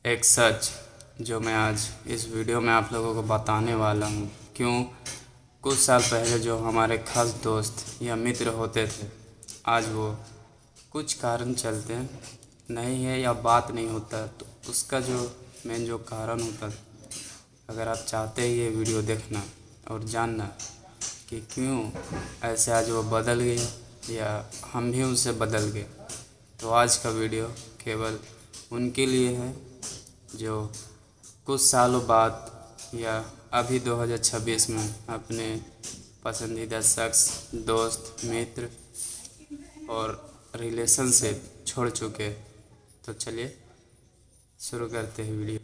एक सच जो मैं आज इस वीडियो में आप लोगों को बताने वाला हूँ। क्यों कुछ साल पहले जो हमारे खास दोस्त या मित्र होते थे, आज वो कुछ कारण चलते नहीं है या बात नहीं होता, तो उसका जो मेन जो कारण होता है, अगर आप चाहते हैं ये वीडियो देखना और जानना कि क्यों ऐसे आज वो बदल गए या हम भी उनसे बदल गए, तो आज का वीडियो केवल उनके लिए है जो कुछ सालों बाद या अभी 2026 में अपने पसंदीदा शख्स, दोस्त, मित्र और रिलेशनशिप छोड़ चुके। तो चलिए शुरू करते हैं वीडियो।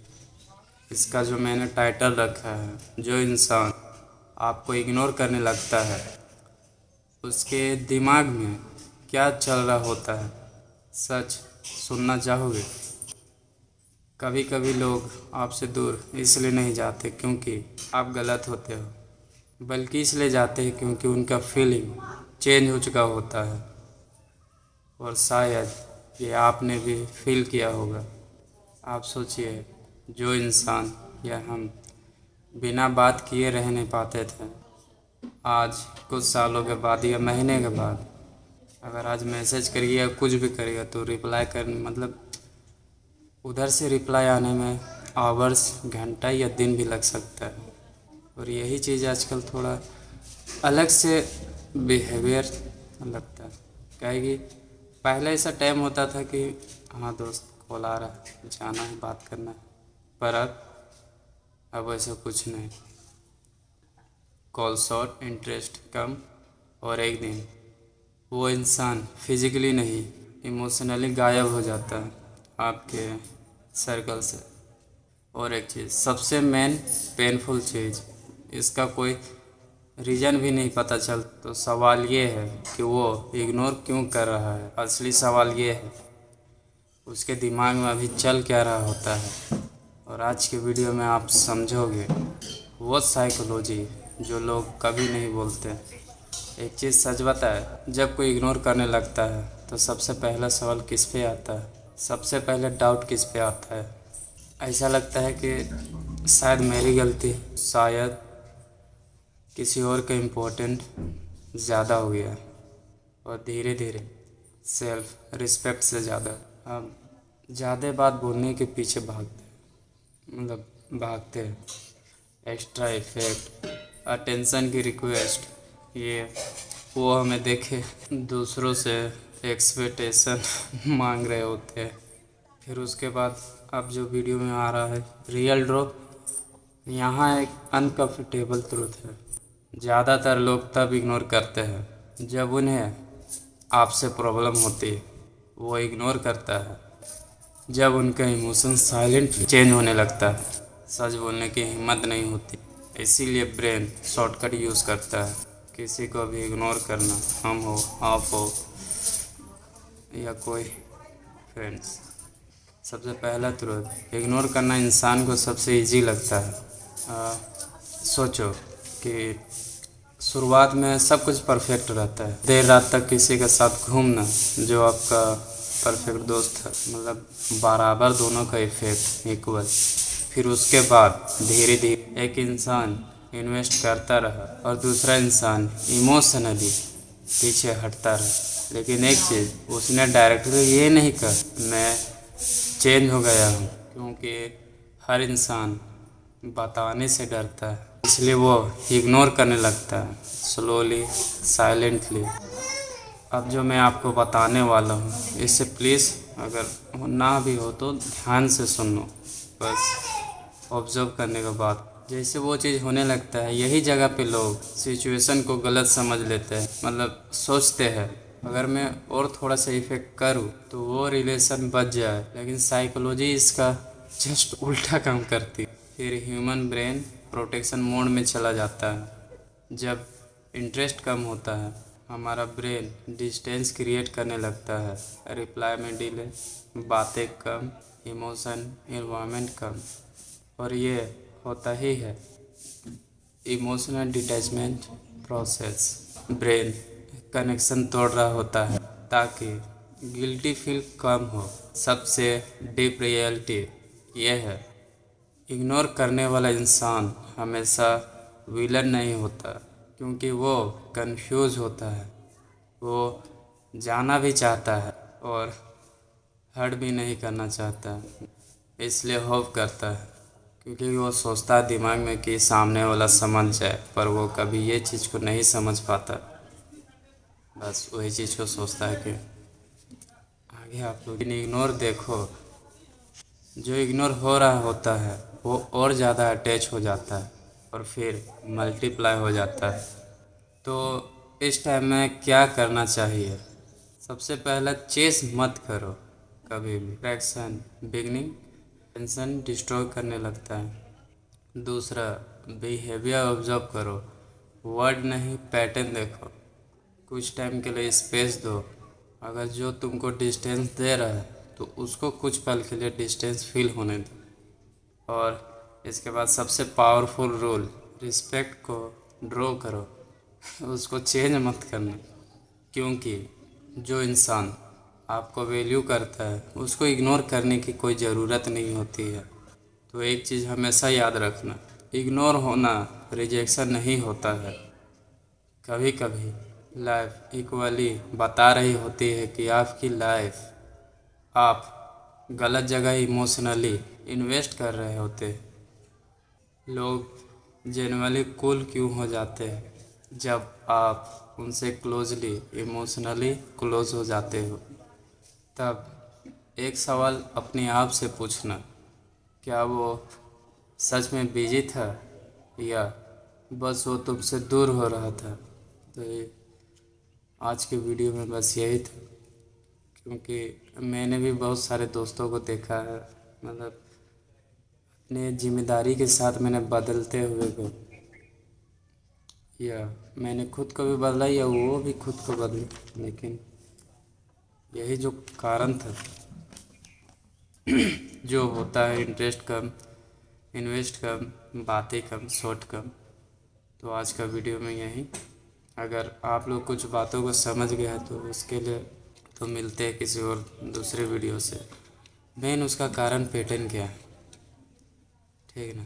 इसका जो मैंने टाइटल रखा है, जो इंसान आपको इग्नोर करने लगता है उसके दिमाग में क्या चल रहा होता है, सच सुनना चाहोगे? कभी कभी लोग आपसे दूर इसलिए नहीं जाते क्योंकि आप गलत होते हो, बल्कि इसलिए जाते हैं क्योंकि उनका फीलिंग चेंज हो चुका होता है। और शायद ये आपने भी फील किया होगा। आप सोचिए, जो इंसान या हम बिना बात किए रह नहीं पाते थे, आज कुछ सालों के बाद या महीने के बाद अगर आज मैसेज करिए या कुछ भी करिएगा तो रिप्लाई करने मतलब उधर से रिप्लाई आने में आवर्स, घंटा या दिन भी लग सकता है। और यही चीज़ आजकल थोड़ा अलग से बिहेवियर लगता है। कहेगी पहले ऐसा टाइम होता था कि हाँ दोस्त कॉल आ रहा है, जाना है, बात करना है, पर अब ऐसा कुछ नहीं। कॉल शॉर्ट, इंटरेस्ट कम, और एक दिन वो इंसान फिजिकली नहीं इमोशनली गायब हो जाता है आपके सर्कल से। और एक चीज़ सबसे मेन पेनफुल चीज़, इसका कोई रीज़न भी नहीं पता चल। तो सवाल ये है कि वो इग्नोर क्यों कर रहा है। असली सवाल ये है उसके दिमाग में अभी चल क्या रहा होता है। और आज के वीडियो में आप समझोगे वो साइकोलॉजी जो लोग कभी नहीं बोलते। एक चीज़ सच बताए, जब कोई इग्नोर करने लगता है तो सबसे पहला सवाल किस पे आता है? सबसे पहले डाउट किस पे आता है? ऐसा लगता है कि शायद मेरी गलती, शायद किसी और का इम्पोर्टेंट ज़्यादा हो गया। और धीरे धीरे सेल्फ रिस्पेक्ट से ज़्यादा अब ज़्यादा बात बोलने के पीछे भागते हैं। एक्स्ट्रा इफेक्ट, अटेंशन की रिक्वेस्ट, ये वो हमें देखे दूसरों से एक्सपेक्टेशन मांग रहे होते हैं। फिर उसके बाद अब जो वीडियो में आ रहा है रियल ड्रॉप, यहाँ एक अनकम्फर्टेबल ट्रूथ है। ज़्यादातर लोग तब इग्नोर करते हैं जब उन्हें आपसे प्रॉब्लम होती है। वो इग्नोर करता है जब उनका इमोशन साइलेंट चेंज होने लगता है, सच बोलने की हिम्मत नहीं होती। इसीलिए ब्रेन शॉर्टकट यूज़ करता है। किसी को भी इग्नोर करना, हम हो, आप हो या कोई फ्रेंड्स, सबसे पहला तुरंत इग्नोर करना इंसान को सबसे इजी लगता है। सोचो कि शुरुआत में सब कुछ परफेक्ट रहता है। देर रात तक किसी के साथ घूमना जो आपका परफेक्ट दोस्त है, मतलब बराबर दोनों का इफेक्ट इक्वल। फिर उसके बाद धीरे धीरे एक इंसान इन्वेस्ट करता रहा और दूसरा इंसान इमोशनली पीछे हटता रहा। लेकिन एक चीज़ उसने डायरेक्टली ये नहीं कहा मैं चेंज हो गया हूँ, क्योंकि हर इंसान बताने से डरता है, इसलिए वो इग्नोर करने लगता है स्लोली, साइलेंटली। अब जो मैं आपको बताने वाला हूँ इससे प्लीज़ अगर ना भी हो तो ध्यान से सुन लो, बस ऑब्जर्व करने के बाद। जैसे वो चीज़ होने लगता है, यही जगह पे लोग सिचुएशन को गलत समझ लेते हैं। मतलब सोचते हैं अगर मैं और थोड़ा सा इफेक्ट करूँ तो वो रिलेशन बच जाए, लेकिन साइकोलॉजी इसका जस्ट उल्टा काम करती है। फिर ह्यूमन ब्रेन प्रोटेक्शन मोड में चला जाता है। जब इंटरेस्ट कम होता है हमारा ब्रेन डिस्टेंस क्रिएट करने लगता है। रिप्लाई में डिले, बातें कम, इमोशन एनवायरनमेंट कम। और ये होता ही है emotional detachment process. Brain connection तोड़ रहा होता है ताकि गिल्टी फील कम हो। सबसे डीप रियलिटी ये है, इग्नोर करने वाला इंसान हमेशा विलन नहीं होता, क्योंकि वो कंफ्यूज होता है। वो जाना भी चाहता है और हर्ट भी नहीं करना चाहता, इसलिए होप करता है, क्योंकि वो सोचता है दिमाग में कि सामने वाला समझ जाए, पर वो कभी ये चीज़ को नहीं समझ पाता। बस वही चीज़ को सोचता है कि आगे आप लोग इग्नोर देखो, जो इग्नोर हो रहा होता है वो और ज़्यादा अटैच हो जाता है और फिर मल्टीप्लाई हो जाता है। तो इस टाइम में क्या करना चाहिए? सबसे पहला, चेस मत करो कभी भी। फ्रैक्शन बिगनिंग टेंशन डिस्ट्रॉय करने लगता है। दूसरा, बिहेवियर ऑब्जर्व करो, वर्ड नहीं पैटर्न देखो। कुछ टाइम के लिए स्पेस दो, अगर जो तुमको डिस्टेंस दे रहा है तो उसको कुछ पल के लिए डिस्टेंस फील होने दो। और इसके बाद सबसे पावरफुल रूल, रिस्पेक्ट को ड्रॉ करो, उसको चेंज मत करना, क्योंकि जो इंसान आपको वैल्यू करता है उसको इग्नोर करने की कोई ज़रूरत नहीं होती है। तो एक चीज़ हमेशा याद रखना, इग्नोर होना रिजेक्शन नहीं होता है। कभी कभी लाइफ इक्वली बता रही होती है कि आपकी लाइफ आप गलत जगह इमोशनली इन्वेस्ट कर रहे होते। लोग जेनुअली कूल क्यों हो जाते हैं जब आप उनसे क्लोजली इमोशनली क्लोज हो जाते हो? तब एक सवाल अपने आप से पूछना, क्या वो सच में बिजी था या बस वो तुमसे दूर हो रहा था? तो ये आज के वीडियो में बस यही था, क्योंकि मैंने भी बहुत सारे दोस्तों को देखा है, मतलब अपने जिम्मेदारी के साथ मैंने बदलते हुए को, या मैंने खुद को भी बदला या वो भी खुद को बदले, लेकिन यही जो कारण था जो होता है, इंटरेस्ट कम, इन्वेस्ट कम, बातें कम, शॉर्ट कम। तो आज का वीडियो में यही, अगर आप लोग कुछ बातों को समझ गए हैं तो उसके लिए तो मिलते हैं किसी और दूसरे वीडियो से। मेन उसका कारण पैटर्न क्या है, ठीक है ना?